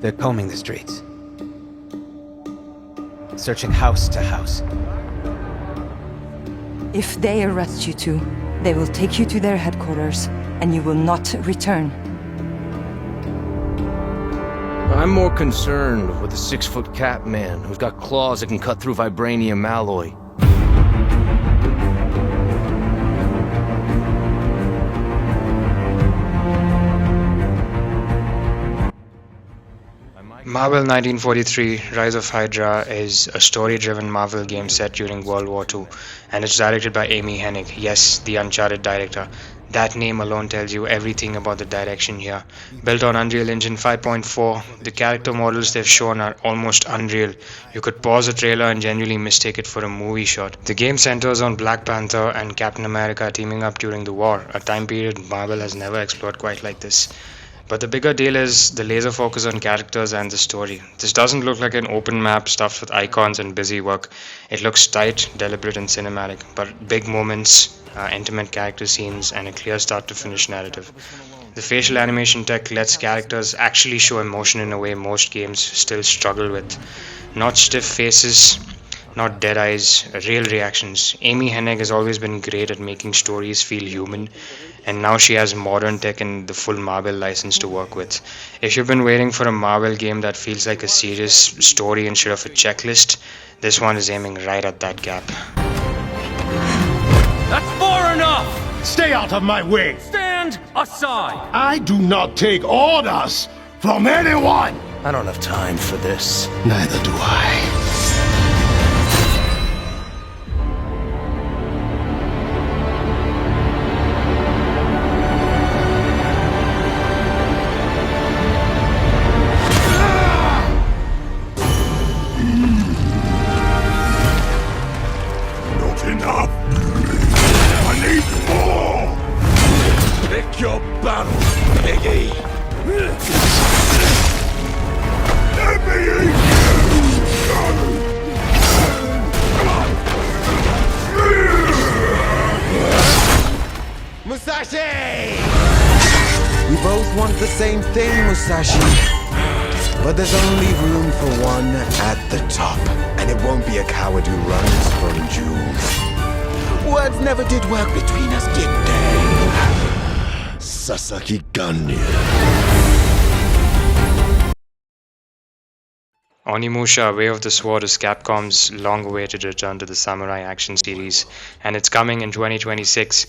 They're combing the streets. Searching house to house. If they arrest you two, they will take you to their headquarters, and you will not return. I'm more concerned with the 6-foot cat man who's got claws that can cut through vibranium alloy. Marvel 1943 Rise of Hydra is a story-driven Marvel game set during World War II, and it's directed by Amy Hennig, yes, the Uncharted director. That name alone tells you everything about the direction here. Built on Unreal Engine 5.4, the character models they've shown are almost unreal. You could pause a trailer and genuinely mistake it for a movie shot. The game centers on Black Panther and Captain America teaming up during the war, a time period Marvel has never explored quite like this. But the bigger deal is the laser focus on characters and the story. This doesn't look like an open map stuffed with icons and busy work. It looks tight, deliberate and cinematic, but big moments, intimate character scenes and a clear start to finish narrative. The facial animation tech lets characters actually show emotion in a way most games still struggle with. Not stiff faces, not dead eyes, real reactions. Amy Hennig has always been great at making stories feel human, and now she has modern tech and the full Marvel license to work with. If you've been waiting for a Marvel game that feels like a serious story instead of a checklist, this one is aiming right at that gap. That's far enough! Stay out of my way! Stand aside! I do not take orders from anyone! I don't have time for this. Neither do I. Not enough! I need more! Pick your battle, piggy! Let me eat you! Musashi! We both want the same thing, Musashi. But there's only room for one at the top. And it won't be a coward who runs from jewels. Words never did work between us, did they? Sasaki Ganyu. Onimusha Way of the Sword is Capcom's long-awaited return to the samurai action series, and it's coming in 2026.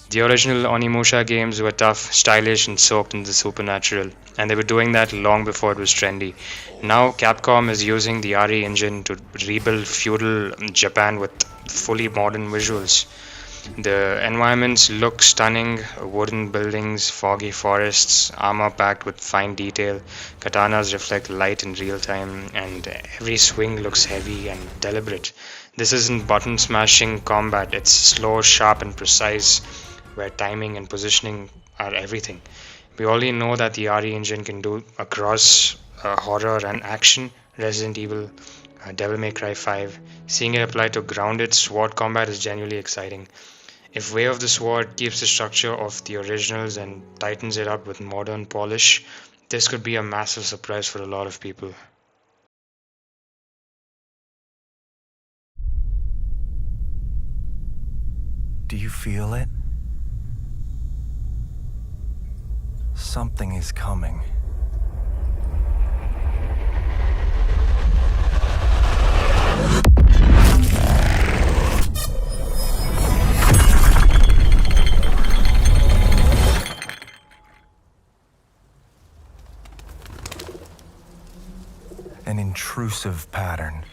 The original Onimusha games were tough, stylish and soaked in the supernatural, and they were doing that long before it was trendy. Now Capcom is using the RE engine to rebuild feudal Japan with fully modern visuals. The environments look stunning, wooden buildings, foggy forests, armor packed with fine detail, katanas reflect light in real time, and every swing looks heavy and deliberate. This isn't button smashing combat, it's slow, sharp and precise, where timing and positioning are everything. We already know that the RE engine can do across horror and action. Resident Evil, Devil May Cry 5. Seeing it applied to grounded sword combat is genuinely exciting. If Way of the Sword keeps the structure of the originals and tightens it up with modern polish, this could be a massive surprise for a lot of people. Do you feel it? Something is coming. An intrusive pattern.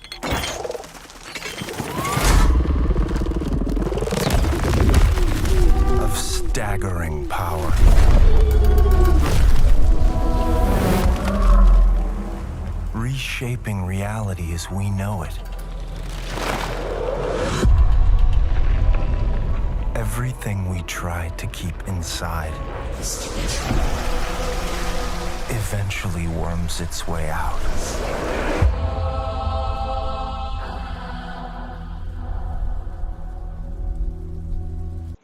Of staggering power. Reshaping reality as we know it. Everything we tried to keep inside eventually worms its way out.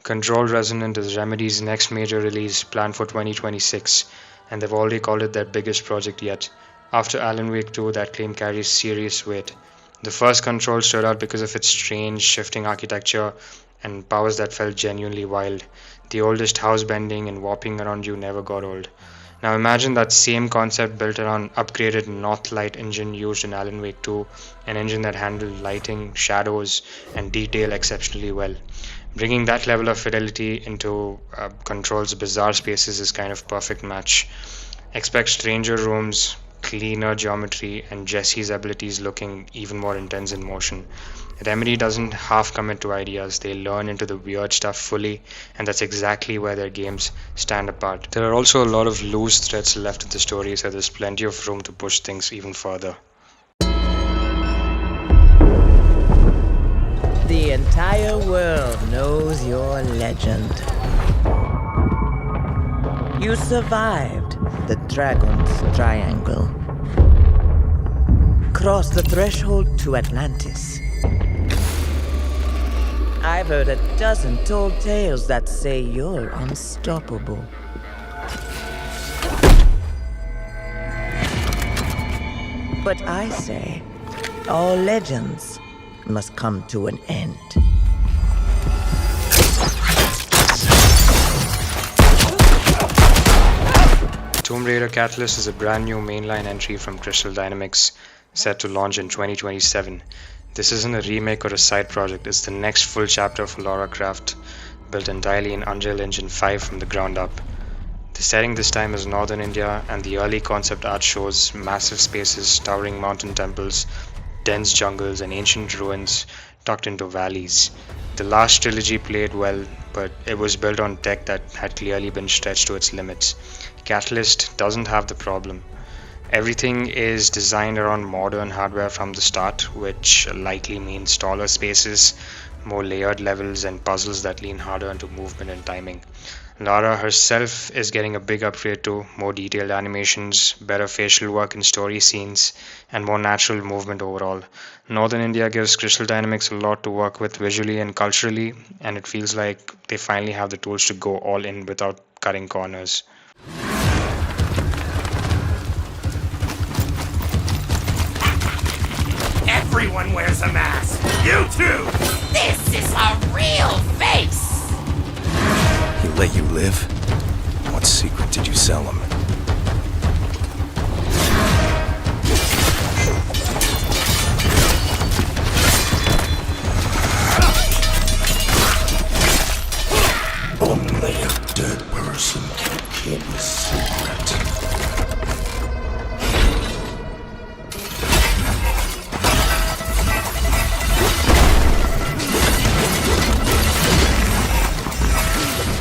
Control Resonant is Remedy's next major release planned for 2026, and they've already called it their biggest project yet. After Alan Wake 2, that claim carries serious weight. The first Control stood out because of its strange, shifting architecture and powers that felt genuinely wild. The oldest house bending and warping around you never got old. Now imagine that same concept built around upgraded Northlight engine used in Alan Wake 2, an engine that handled lighting, shadows, and detail exceptionally well. Bringing that level of fidelity into Control's bizarre spaces is kind of perfect match. Expect stranger rooms, cleaner geometry, and Jesse's abilities looking even more intense in motion. Remedy doesn't half commit to ideas, they learn into the weird stuff fully, and that's exactly where their games stand apart. There are also a lot of loose threads left in the story, so there's plenty of room to push things even further. The entire world knows your legend. You survived the Dragon's Triangle. Crossed the threshold to Atlantis. I've heard a dozen tall tales that say you're unstoppable. But I say, all legends must come to an end. Tomb Raider Catalyst is a brand new mainline entry from Crystal Dynamics, set to launch in 2027. This isn't a remake or a side project, it's the next full chapter for Lara Croft, built entirely in Unreal Engine 5 from the ground up. The setting this time is northern India, and the early concept art shows massive spaces, towering mountain temples, dense jungles, and ancient ruins tucked into valleys. The last trilogy played well, but it was built on tech that had clearly been stretched to its limits. Catalyst doesn't have the problem. Everything is designed around modern hardware from the start, which likely means taller spaces, more layered levels, and puzzles that lean harder into movement and timing. Lara herself is getting a big upgrade too, more detailed animations, better facial work in story scenes, and more natural movement overall. Northern India gives Crystal Dynamics a lot to work with visually and culturally, and it feels like they finally have the tools to go all in without cutting corners. Everyone wears a mask! You too! This is a real face! He let you live? What secret did you sell him? Only a dead person can keep a secret.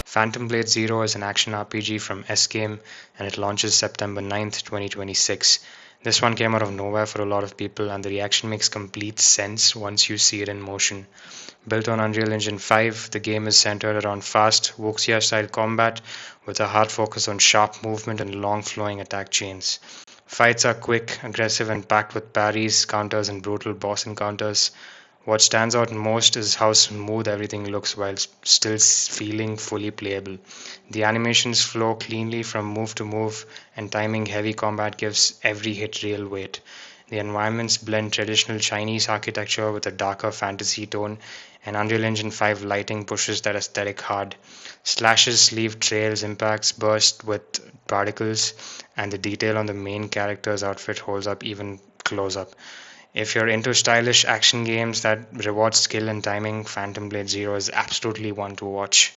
Phantom Blade Zero is an action RPG from S-Game, and it launches September 9th, 2026. This one came out of nowhere for a lot of people, and the reaction makes complete sense once you see it in motion. Built on Unreal Engine 5, the game is centered around fast, Wuxia-style combat with a hard focus on sharp movement and long flowing attack chains. Fights are quick, aggressive, and packed with parries, counters, and brutal boss encounters. What stands out most is how smooth everything looks while still feeling fully playable. The animations flow cleanly from move to move, and timing heavy combat gives every hit real weight. The environments blend traditional Chinese architecture with a darker fantasy tone, and Unreal Engine 5 lighting pushes that aesthetic hard. Slashes leave trails, impacts burst with particles, and the detail on the main character's outfit holds up even close up. If you're into stylish action games that reward skill and timing, Phantom Blade Zero is absolutely one to watch.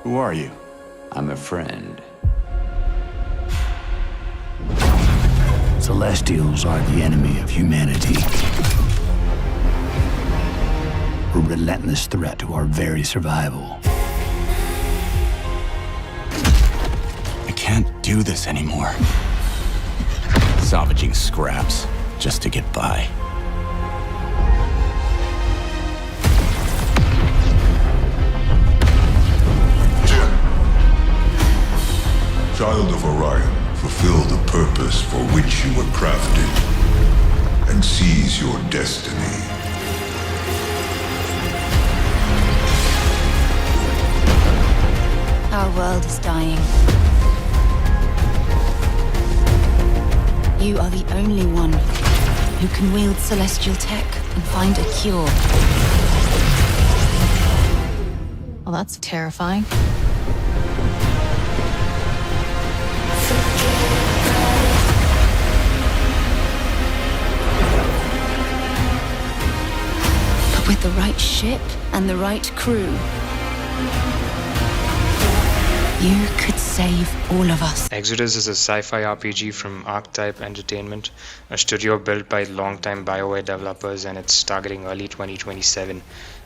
Who are you? I'm a friend. Celestials are the enemy of humanity. A relentless threat to our very survival. I can't do this anymore. Salvaging scraps just to get by. Child of Orion, fulfill the purpose for which you were crafted, and seize your destiny. Our world is dying. You are the only one who can wield celestial tech and find a cure. Well, that's terrifying. But with the right ship and the right crew, you could save all of us. Exodus is a sci-fi RPG from Archetype Entertainment, a studio built by longtime BioWare developers, and it's targeting early 2027.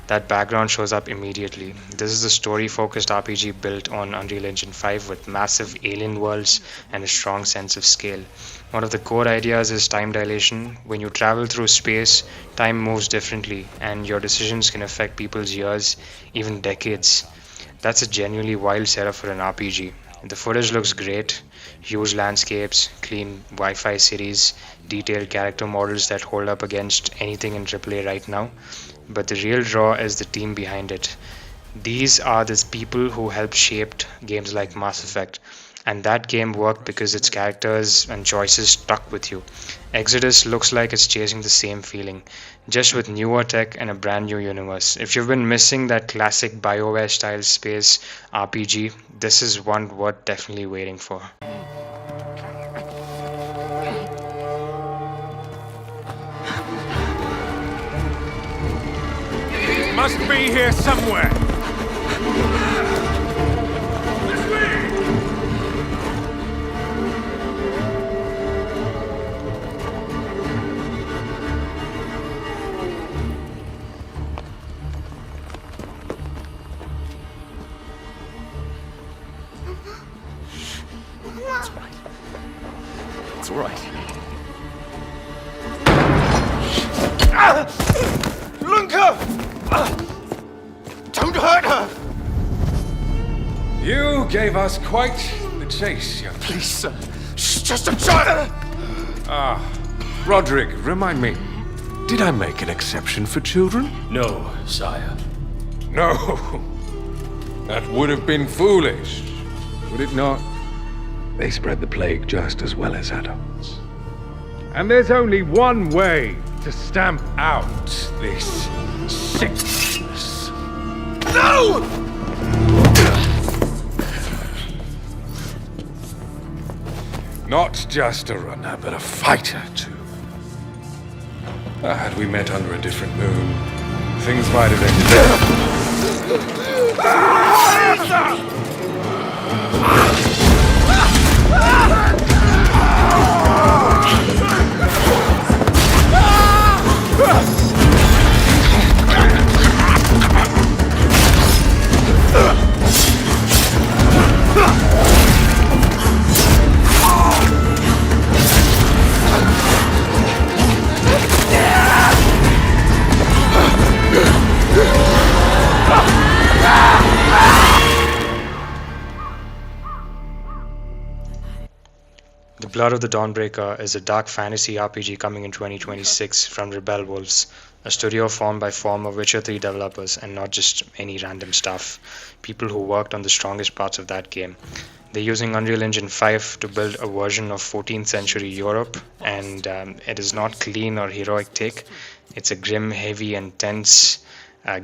That background shows up immediately. This is a story-focused RPG built on Unreal Engine 5 with massive alien worlds and a strong sense of scale. One of the core ideas is time dilation. When you travel through space, time moves differently, and your decisions can affect people's years, even decades. That's a genuinely wild setup for an RPG. The footage looks great, huge landscapes, clean Wi-Fi cities, detailed character models that hold up against anything in AAA right now. But the real draw is the team behind it. These are the people who helped shape games like Mass Effect, and that game worked because its characters and choices stuck with you. Exodus looks like it's chasing the same feeling, just with newer tech and a brand new universe. If you've been missing that classic BioWare style space RPG, this is one worth definitely waiting for. It must be here somewhere. It's all right. Lunka! Don't hurt her! You gave us quite the chase, young. Please, sir. She's just a child! Roderick, remind me, did I make an exception for children? No, sire. No. That would have been foolish, would it not? They spread the plague just as well as adults. And there's only one way to stamp out this sickness. No! Not just a runner, but a fighter, too. Had we met under a different moon, things might have ended Blood of the Dawnbreaker is a dark fantasy RPG coming in 2026 from Rebel Wolves, a studio formed by former Witcher 3 developers and not just any random stuff, people who worked on the strongest parts of that game. They're using Unreal Engine 5 to build a version of 14th century Europe, and it is not clean or heroic take. It's a grim, heavy, and tense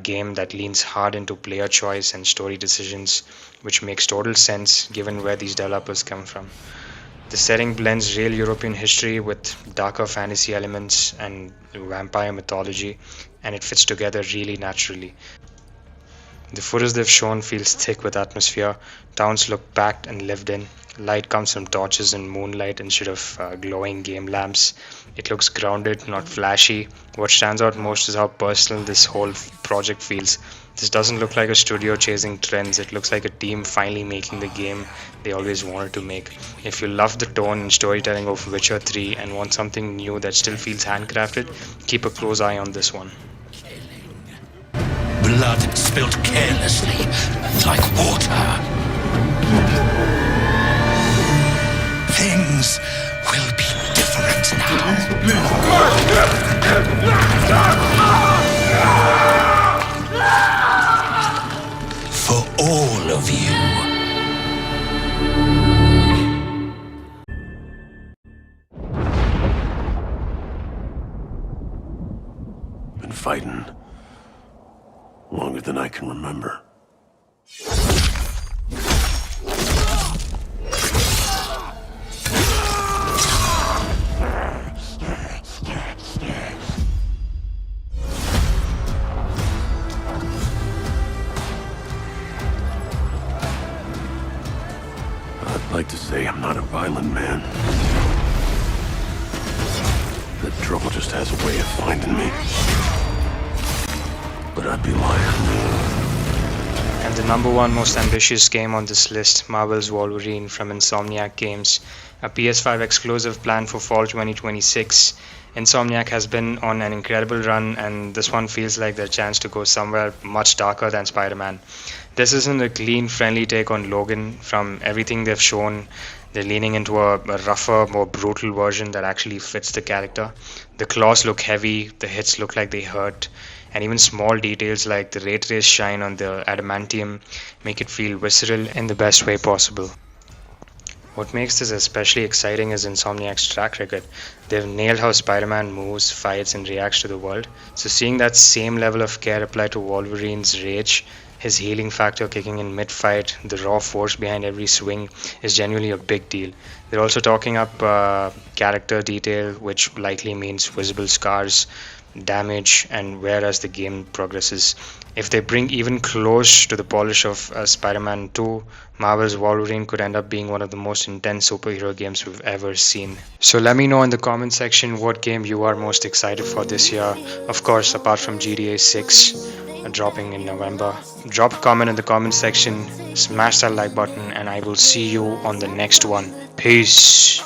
game that leans hard into player choice and story decisions, which makes total sense given where these developers come from. The setting blends real European history with darker fantasy elements and vampire mythology, and it fits together really naturally. The footage they've shown feels thick with atmosphere. Towns look packed and lived in. Light comes from torches and moonlight instead of glowing game lamps. It looks grounded, not flashy. What stands out most is how personal this whole project feels. This doesn't look like a studio chasing trends. It looks like a team finally making the game they always wanted to make. If you love the tone and storytelling of Witcher 3 and want something new that still feels handcrafted, keep a close eye on this one. Blood spilled carelessly, like water. Things will be different now. For all of you. fighting. Longer than I can remember. I'd like to say I'm not a violent man. The trouble just has a way of finding me. But I'd be lying. And the number one most ambitious game on this list, Marvel's Wolverine from Insomniac Games, a PS5 exclusive planned for fall 2026. Insomniac has been on an incredible run, and this one feels like their chance to go somewhere much darker than Spider-Man. This isn't a clean, friendly take on Logan. From everything they've shown, they're leaning into a rougher, more brutal version that actually fits the character. The claws look heavy, the hits look like they hurt, and even small details like the ray trace shine on the adamantium make it feel visceral in the best way possible. What makes this especially exciting is Insomniac's track record. They've nailed how Spider-Man moves, fights, and reacts to the world. So seeing that same level of care applied to Wolverine's rage, his healing factor kicking in mid-fight, the raw force behind every swing is genuinely a big deal. They're also talking up character detail, which likely means visible scars, damage, and wear as the game progresses. If they bring even close to the polish of Spider-Man 2, Marvel's Wolverine could end up being one of the most intense superhero games we've ever seen. So let me know in the comment section what game you are most excited for this year. Of course, apart from GTA 6 dropping in November. Drop a comment in the comment section, smash that like button, and I will see you on the next one. Peace.